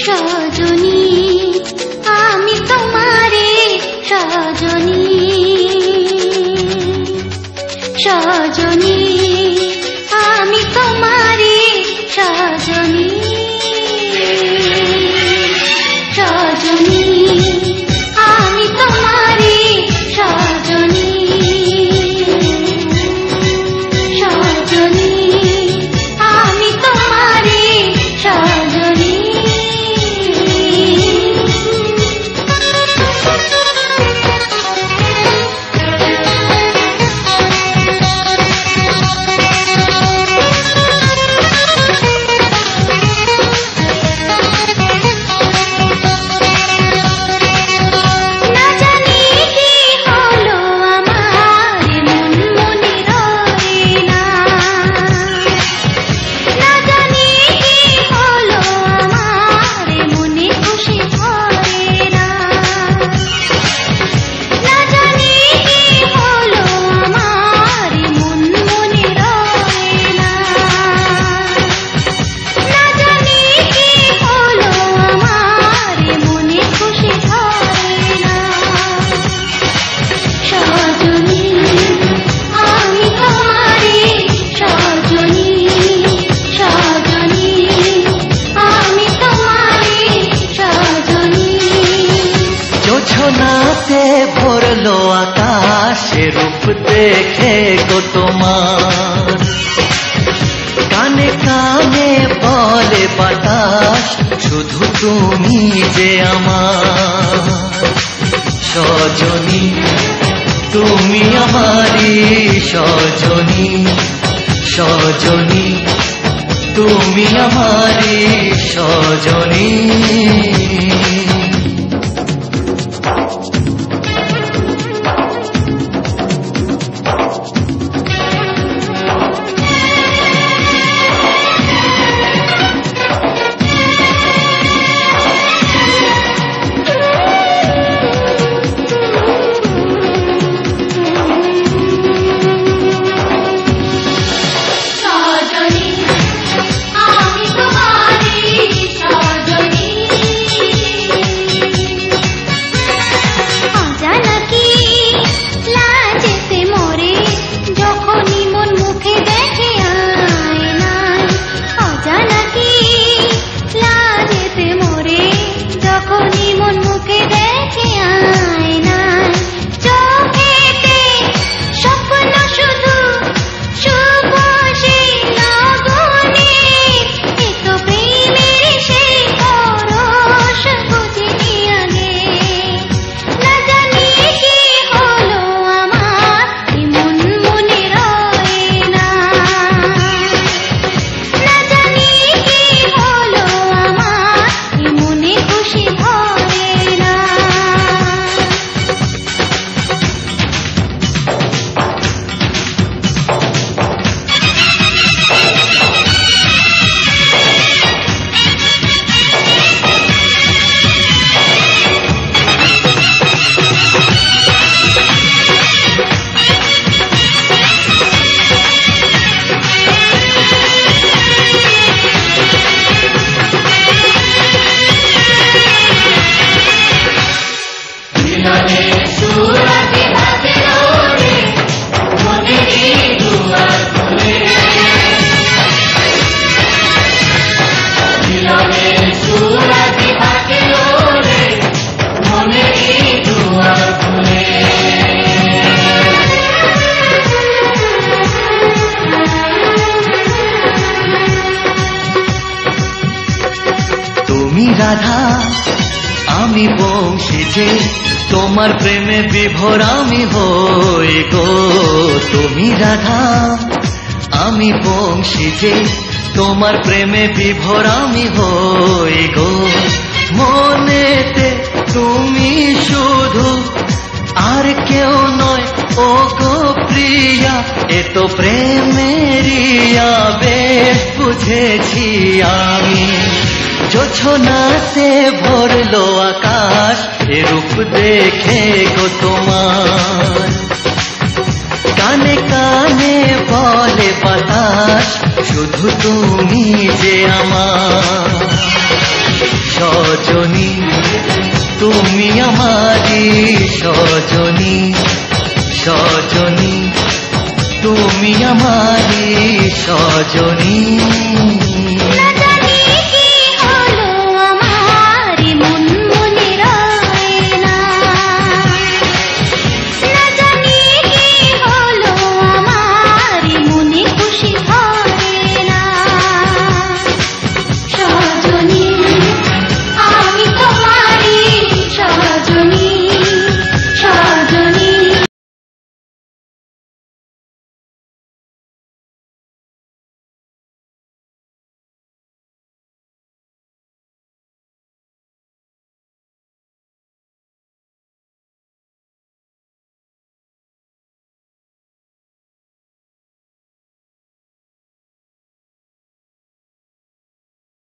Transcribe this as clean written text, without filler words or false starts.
সজনী আমি তোমারে সজনী সজনী আমি তোমারে সজনী সজনী আমি তোমারে সজনী সজনী আমি তোমারে সজনী ভরলো আকাশে রূপ দেখে গো তোমার, কানে কানে বলে বাতাস শুধু তুমি যে আমার সজনী, তুমি আমারি সজনী সজনী, তুমি আমারি সজনী। রাধা আমি বংশী যে তোমার প্রেমে বিভোর আমি হই গো, তুমি রাধা আমি বংশী যে তোমার প্রেমে বিভোর আমি হই গো, মনেতে তুমি শুধু আর কেউ নয় ও গো প্রিয়া, এ তো প্রেমেরই আবেশ বুঝেছি আমি, জোছনাতে ভরলো আকাশ এ রূপ দেখে গো তোমার, কানে কানে বলে বাতাস শুধু তুমি যে আমার সজনী, তুমি আমারি সজনী, সজনী তুমি আমারি সজনী।